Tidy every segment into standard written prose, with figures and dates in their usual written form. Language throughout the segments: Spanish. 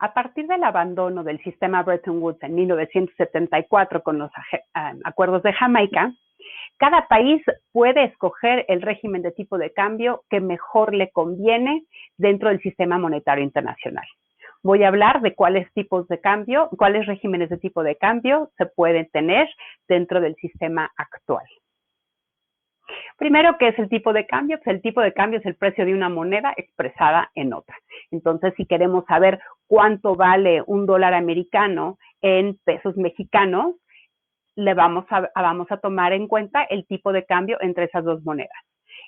A partir del abandono del sistema Bretton Woods en 1974 con los acuerdos de Jamaica, cada país puede escoger el régimen de tipo de cambio que mejor le conviene dentro del sistema monetario internacional. Voy a hablar de cuáles tipos de cambio, cuáles regímenes de tipo de cambio se pueden tener dentro del sistema actual. Primero, ¿qué es el tipo de cambio? Pues el tipo de cambio es el precio de una moneda expresada en otra. Entonces, si queremos saber cuánto vale un dólar americano en pesos mexicanos, vamos a tomar en cuenta el tipo de cambio entre esas dos monedas.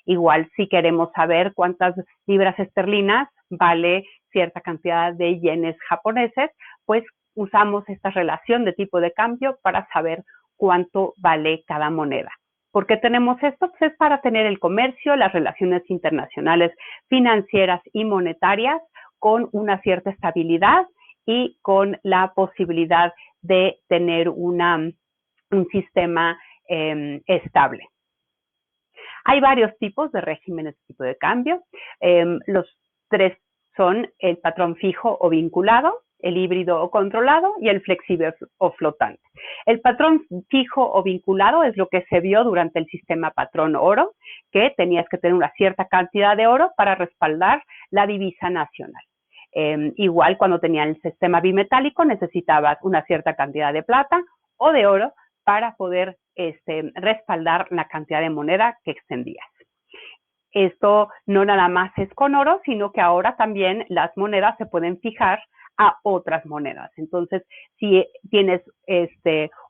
Igual, si queremos saber cuántas libras esterlinas vale cierta cantidad de yenes japoneses, pues usamos esta relación de tipo de cambio para saber cuánto vale cada moneda. ¿Por qué tenemos esto? Pues es para tener el comercio, las relaciones internacionales financieras y monetarias con una cierta estabilidad y con la posibilidad de tener un sistema estable. Hay varios tipos de regímenes de tipo de cambio. Los tres son el patrón fijo o vinculado, el híbrido o controlado y el flexible o flotante. El patrón fijo o vinculado es lo que se vio durante el sistema patrón oro, que tenías que tener una cierta cantidad de oro para respaldar la divisa nacional. Igual cuando tenían el sistema bimetálico necesitabas una cierta cantidad de plata o de oro para poder respaldar la cantidad de moneda que extendías. Esto no nada más es con oro, sino que ahora también las monedas se pueden fijar a otras monedas. Entonces, si tienes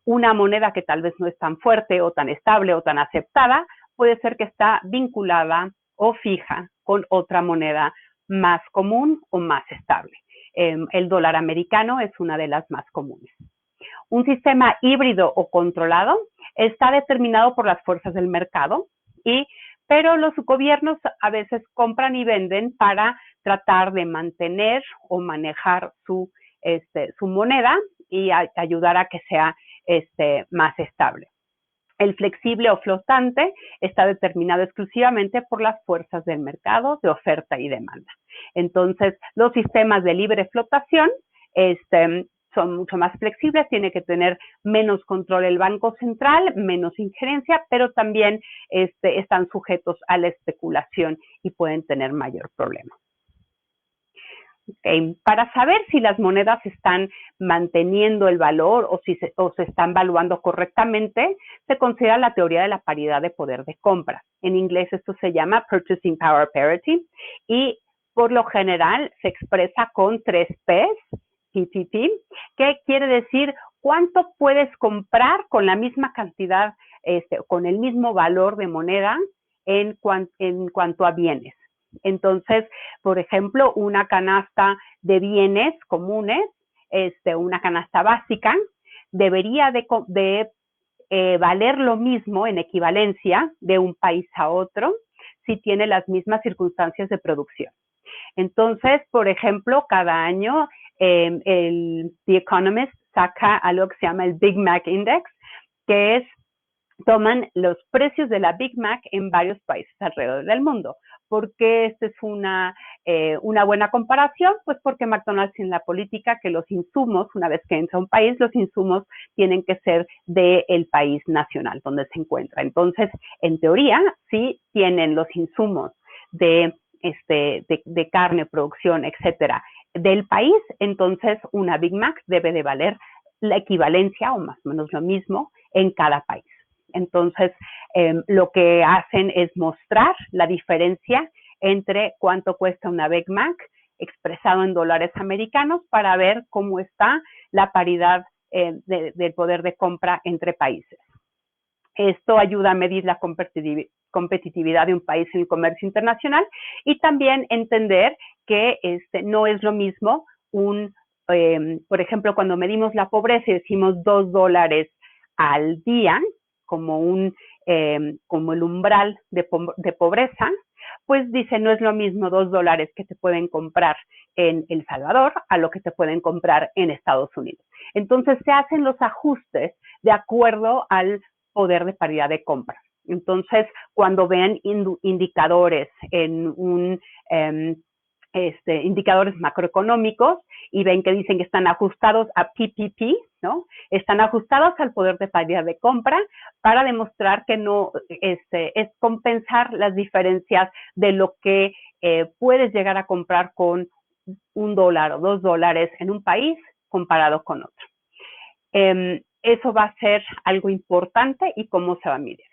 una moneda que tal vez no es tan fuerte o tan estable o tan aceptada, puede ser que está vinculada o fija con otra moneda más común o más estable. El dólar americano es una de las más comunes. Un sistema híbrido o controlado está determinado por las fuerzas del mercado, pero los gobiernos a veces compran y venden para tratar de mantener o manejar su moneda y ayudar a que sea más estable. El flexible o flotante está determinado exclusivamente por las fuerzas del mercado de oferta y demanda. Entonces, los sistemas de libre flotación son mucho más flexibles, tiene que tener menos control el Banco Central, menos injerencia, pero también están sujetos a la especulación y pueden tener mayor problema. Okay. Para saber si las monedas están manteniendo el valor o se están valuando correctamente, se considera la teoría de la paridad de poder de compra. En inglés esto se llama Purchasing Power Parity y por lo general se expresa con 3 P's, PPP, que quiere decir cuánto puedes comprar con la misma cantidad, con el mismo valor de moneda en cuanto a bienes. Entonces, por ejemplo, una canasta de bienes comunes, una canasta básica, debería de valer lo mismo en equivalencia de un país a otro si tiene las mismas circunstancias de producción. Entonces, por ejemplo, cada año The Economist saca algo que se llama el Big Mac Index, que toman los precios de la Big Mac en varios países alrededor del mundo. ¿Por qué esta es una buena comparación? Pues porque McDonald's tiene la política que los insumos, una vez que entra a un país, los insumos tienen que ser del país nacional donde se encuentra. Entonces, en teoría, sí tienen los insumos de carne, producción, etcétera, del país, entonces una Big Mac debe de valer la equivalencia o más o menos lo mismo en cada país. Entonces, lo que hacen es mostrar la diferencia entre cuánto cuesta una Big Mac expresado en dólares americanos para ver cómo está la paridad del poder de compra entre países. Esto ayuda a medir la competitividad de un país en el comercio internacional y también entender que no es lo mismo por ejemplo, cuando medimos la pobreza y decimos $2 al día como el umbral de pobreza, pues dice, no es lo mismo $2 que te pueden comprar en El Salvador a lo que te pueden comprar en Estados Unidos. Entonces se hacen los ajustes de acuerdo al poder de paridad de compra. Entonces, cuando vean indicadores en indicadores macroeconómicos y ven que dicen que están ajustados a PPP, ¿no? Están ajustados al poder de paridad de compra para demostrar que no es compensar las diferencias de lo que puedes llegar a comprar con $1 o $2 en un país comparado con otro. Eso va a ser algo importante y cómo se va a medir.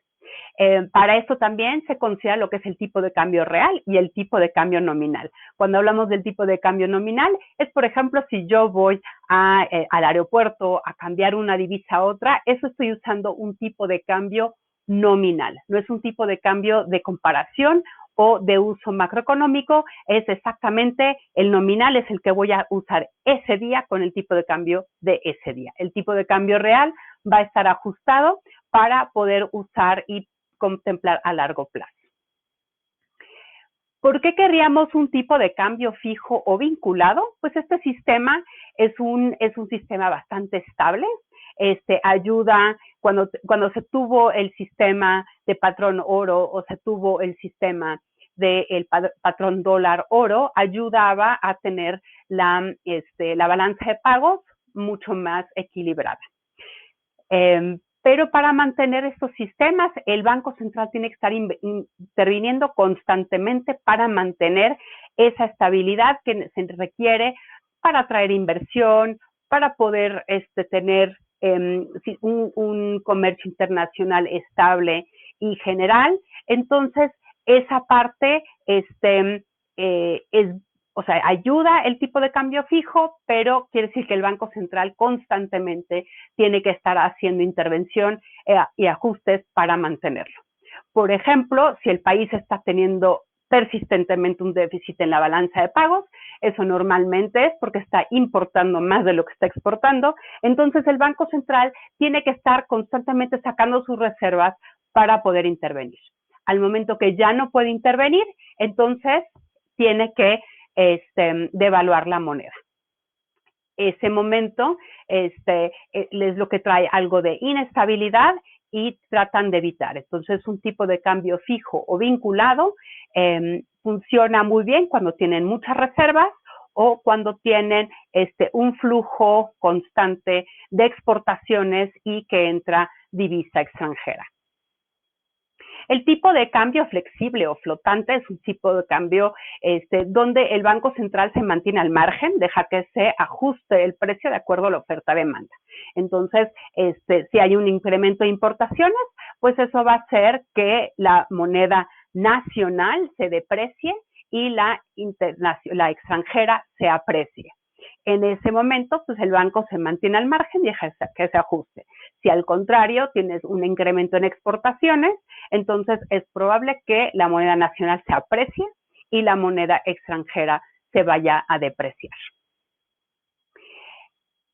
Para esto también se considera lo que es el tipo de cambio real y el tipo de cambio nominal. Cuando hablamos del tipo de cambio nominal, es por ejemplo, si yo voy al aeropuerto a cambiar una divisa a otra, eso estoy usando un tipo de cambio nominal. No es un tipo de cambio de comparación o de uso macroeconómico, es exactamente el nominal, es el que voy a usar ese día con el tipo de cambio de ese día. El tipo de cambio real va a estar ajustado para poder usar y contemplar a largo plazo. ¿Por qué querríamos un tipo de cambio fijo o vinculado? Pues este sistema es un sistema bastante estable. Ayuda cuando se tuvo el sistema de patrón oro o se tuvo el sistema del patrón dólar oro, ayudaba a tener la balanza de pagos mucho más equilibrada. Pero para mantener estos sistemas, el Banco Central tiene que estar interviniendo constantemente para mantener esa estabilidad que se requiere para atraer inversión, para poder tener un comercio internacional estable y general. Entonces, esa parte ayuda el tipo de cambio fijo, pero quiere decir que el Banco Central constantemente tiene que estar haciendo intervención y ajustes para mantenerlo. Por ejemplo, si el país está teniendo persistentemente un déficit en la balanza de pagos, eso normalmente es porque está importando más de lo que está exportando, entonces el Banco Central tiene que estar constantemente sacando sus reservas para poder intervenir. Al momento que ya no puede intervenir, entonces tiene que devaluar la moneda. Ese momento es lo que trae algo de inestabilidad y tratan de evitar. Entonces, un tipo de cambio fijo o vinculado funciona muy bien cuando tienen muchas reservas o cuando tienen un flujo constante de exportaciones y que entra divisa extranjera. El tipo de cambio flexible o flotante es un tipo de cambio donde el Banco Central se mantiene al margen, deja que se ajuste el precio de acuerdo a la oferta-demanda. Entonces, si hay un incremento de importaciones, pues eso va a hacer que la moneda nacional se deprecie y la extranjera se aprecie. En ese momento, pues el banco se mantiene al margen y deja que se ajuste. Si al contrario tienes un incremento en exportaciones, entonces es probable que la moneda nacional se aprecie y la moneda extranjera se vaya a depreciar.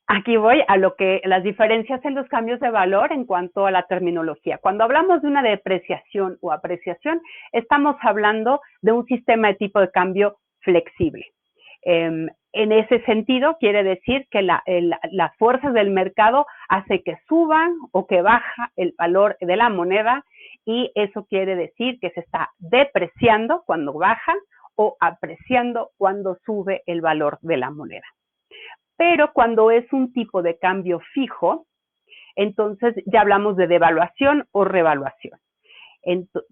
Aquí voy a las diferencias en los cambios de valor en cuanto a la terminología. Cuando hablamos de una depreciación o apreciación, estamos hablando de un sistema de tipo de cambio flexible. En ese sentido, quiere decir que las fuerzas del mercado hacen que suban o que baja el valor de la moneda y eso quiere decir que se está depreciando cuando baja o apreciando cuando sube el valor de la moneda. Pero cuando es un tipo de cambio fijo, entonces ya hablamos de devaluación o revaluación.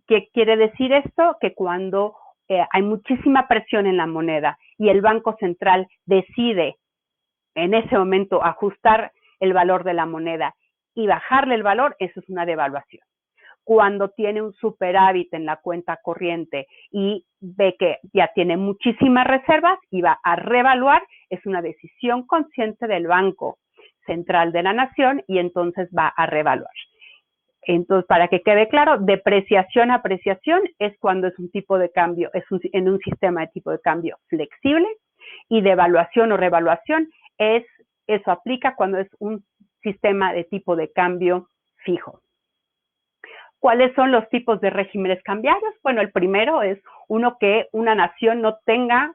¿Qué quiere decir esto? Que cuando hay muchísima presión en la moneda y el Banco Central decide en ese momento ajustar el valor de la moneda y bajarle el valor, eso es una devaluación. Cuando tiene un superávit en la cuenta corriente y ve que ya tiene muchísimas reservas y va a revaluar, es una decisión consciente del Banco Central de la Nación y entonces va a revaluar. Entonces, para que quede claro, depreciación, apreciación es cuando es un tipo de cambio, en un sistema de tipo de cambio flexible y devaluación o revaluación eso aplica cuando es un sistema de tipo de cambio fijo. ¿Cuáles son los tipos de regímenes cambiarios? Bueno, el primero es que una nación no tenga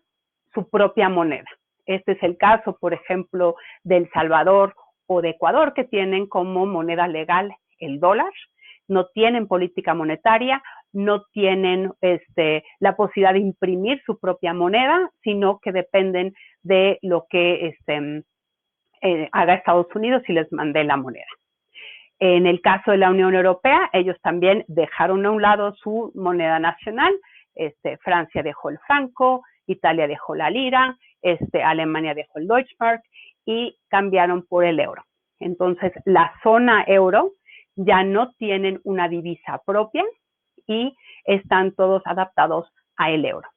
su propia moneda. Este es el caso, por ejemplo, de El Salvador o de Ecuador, que tienen como moneda legal el dólar, no tienen política monetaria, no tienen la posibilidad de imprimir su propia moneda, sino que dependen de lo que haga Estados Unidos y les mande la moneda. En el caso de la Unión Europea, ellos también dejaron a un lado su moneda nacional. Francia dejó el franco, Italia dejó la lira, Alemania dejó el Deutschmark y cambiaron por el euro. Entonces, la zona euro ya no tienen una divisa propia y están todos adaptados a el euro.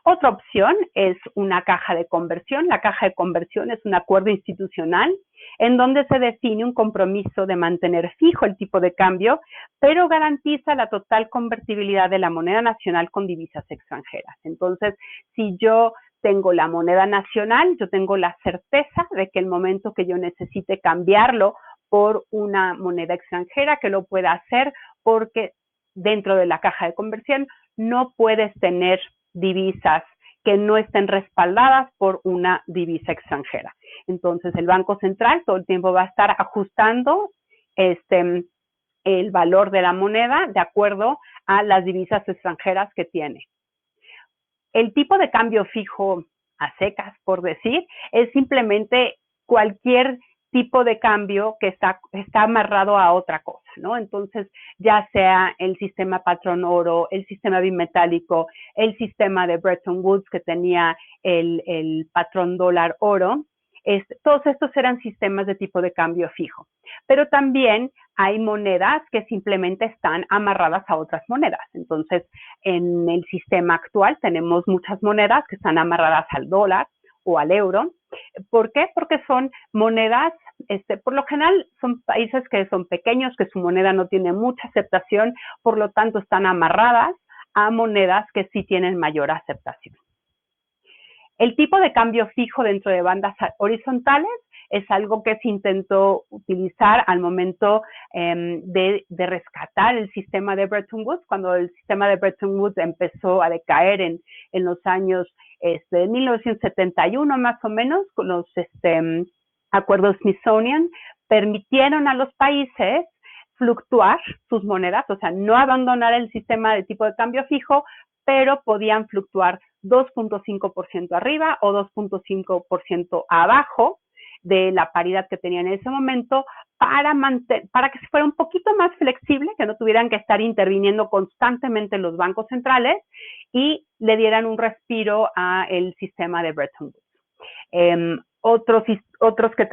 Otra opción es una caja de conversión. La caja de conversión es un acuerdo institucional en donde se define un compromiso de mantener fijo el tipo de cambio, pero garantiza la total convertibilidad de la moneda nacional con divisas extranjeras. Entonces, si yo tengo la moneda nacional, yo tengo la certeza de que el momento que yo necesite cambiarlo por una moneda extranjera, que lo pueda hacer porque dentro de la caja de conversión no puedes tener divisas que no estén respaldadas por una divisa extranjera. Entonces, el Banco Central todo el tiempo va a estar ajustando el valor de la moneda de acuerdo a las divisas extranjeras que tiene. El tipo de cambio fijo a secas, por decir, es simplemente cualquier tipo de cambio que está amarrado a otra cosa, ¿no? Entonces, ya sea el sistema patrón oro, el sistema bimetálico, el sistema de Bretton Woods que tenía el patrón dólar oro, todos estos eran sistemas de tipo de cambio fijo. Pero también hay monedas que simplemente están amarradas a otras monedas. Entonces, en el sistema actual tenemos muchas monedas que están amarradas al dólar o al euro. ¿Por qué? Porque son monedas, por lo general son países que son pequeños, que su moneda no tiene mucha aceptación, por lo tanto están amarradas a monedas que sí tienen mayor aceptación. El tipo de cambio fijo dentro de bandas horizontales es algo que se intentó utilizar al momento de rescatar el sistema de Bretton Woods, cuando el sistema de Bretton Woods empezó a decaer en los años de 1971 más o menos, con los acuerdos Smithsonian, permitieron a los países fluctuar sus monedas, o sea, no abandonar el sistema de tipo de cambio fijo, pero podían fluctuar 2.5% arriba o 2.5% abajo de la paridad que tenían en ese momento para que se fuera un poquito más flexible, que no tuvieran que estar interviniendo constantemente los bancos centrales y le dieran un respiro al sistema de Bretton Woods. Otros que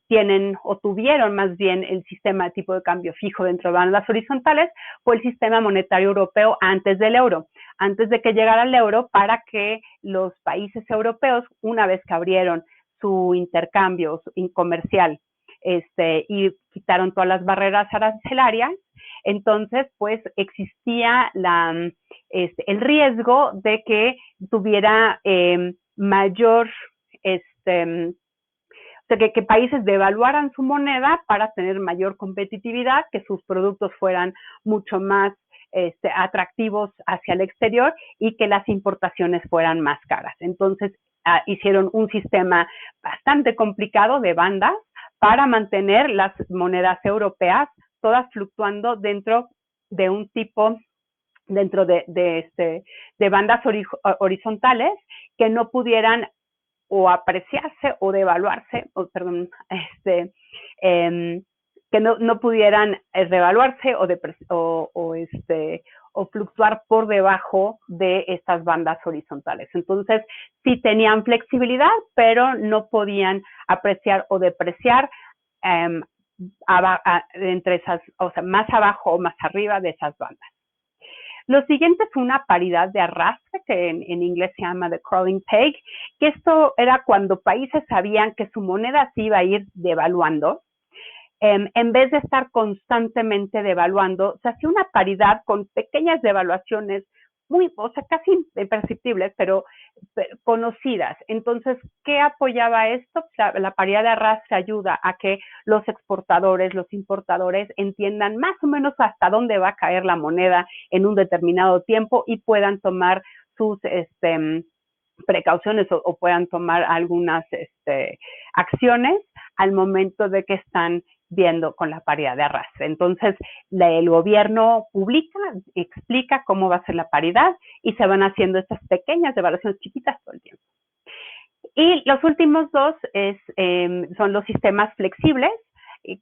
tienen o tuvieron más bien el sistema de tipo de cambio fijo dentro de bandas horizontales fue el sistema monetario europeo antes del euro, antes de que llegara el euro, para que los países europeos, una vez que abrieron su intercambio comercial y quitaron todas las barreras arancelarias, entonces pues existía el riesgo de que tuviera mayor o sea, que países devaluaran su moneda para tener mayor competitividad, que sus productos fueran mucho más atractivos hacia el exterior y que las importaciones fueran más caras. Entonces, hicieron un sistema bastante complicado de bandas para mantener las monedas europeas todas fluctuando dentro de un tipo, dentro de bandas horizontales que no pudieran o apreciarse o devaluarse, que no pudieran revaluarse o fluctuar por debajo de estas bandas horizontales. Entonces, sí tenían flexibilidad, pero no podían apreciar o depreciar entre esas, o sea, más abajo o más arriba de esas bandas. Lo siguiente fue una paridad de arrastre, que en inglés se llama the crawling peg, que esto era cuando países sabían que su moneda se iba a ir devaluando. En vez de estar constantemente devaluando, se hacía una paridad con pequeñas devaluaciones casi imperceptibles, pero conocidas. Entonces, ¿qué apoyaba esto? La paridad de arrastre ayuda a que los exportadores, los importadores entiendan más o menos hasta dónde va a caer la moneda en un determinado tiempo y puedan tomar sus precauciones o puedan tomar algunas acciones al momento de que están viendo con la paridad de arrastre. Entonces, el gobierno publica, explica cómo va a ser la paridad y se van haciendo estas pequeñas devaluaciones chiquitas todo el tiempo. Y los últimos dos son los sistemas flexibles,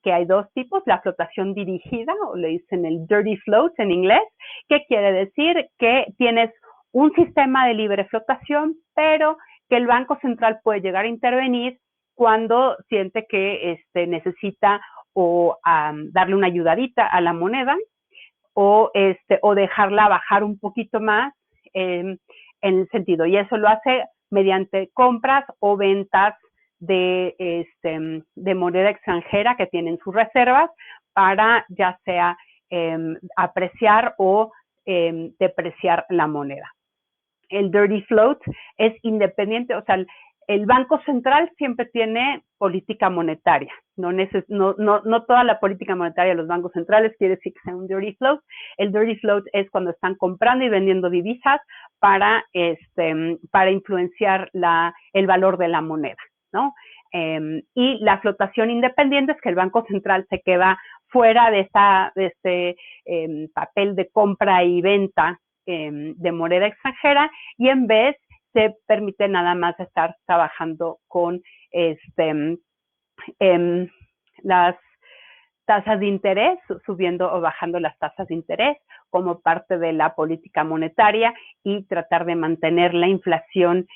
que hay dos tipos, la flotación dirigida, o le dicen el dirty float en inglés, que quiere decir que tienes un sistema de libre flotación, pero que el Banco Central puede llegar a intervenir cuando siente que necesita o darle una ayudadita a la moneda o dejarla bajar un poquito más en el sentido. Y eso lo hace mediante compras o ventas de moneda extranjera que tienen sus reservas para ya sea apreciar o depreciar la moneda. El dirty float es independiente, o sea, el Banco Central siempre tiene política monetaria. No toda la política monetaria de los bancos centrales quiere decir que sea un dirty float. El dirty float es cuando están comprando y vendiendo divisas para influenciar el valor de la moneda, ¿no? Y la flotación independiente es que el Banco Central se queda fuera de este papel de compra y venta de moneda extranjera y en vez se permite nada más estar trabajando con las tasas de interés, subiendo o bajando las tasas de interés como parte de la política monetaria y tratar de mantener la inflación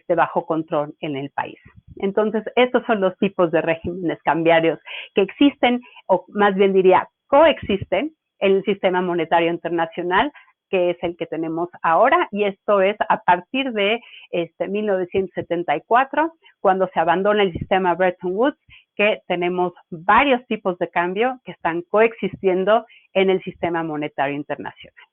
bajo control en el país. Entonces, estos son los tipos de regímenes cambiarios que existen, o más bien diría, coexisten en el sistema monetario internacional, que es el que tenemos ahora, y esto es a partir de 1974, cuando se abandona el sistema Bretton Woods, que tenemos varios tipos de cambio que están coexistiendo en el sistema monetario internacional.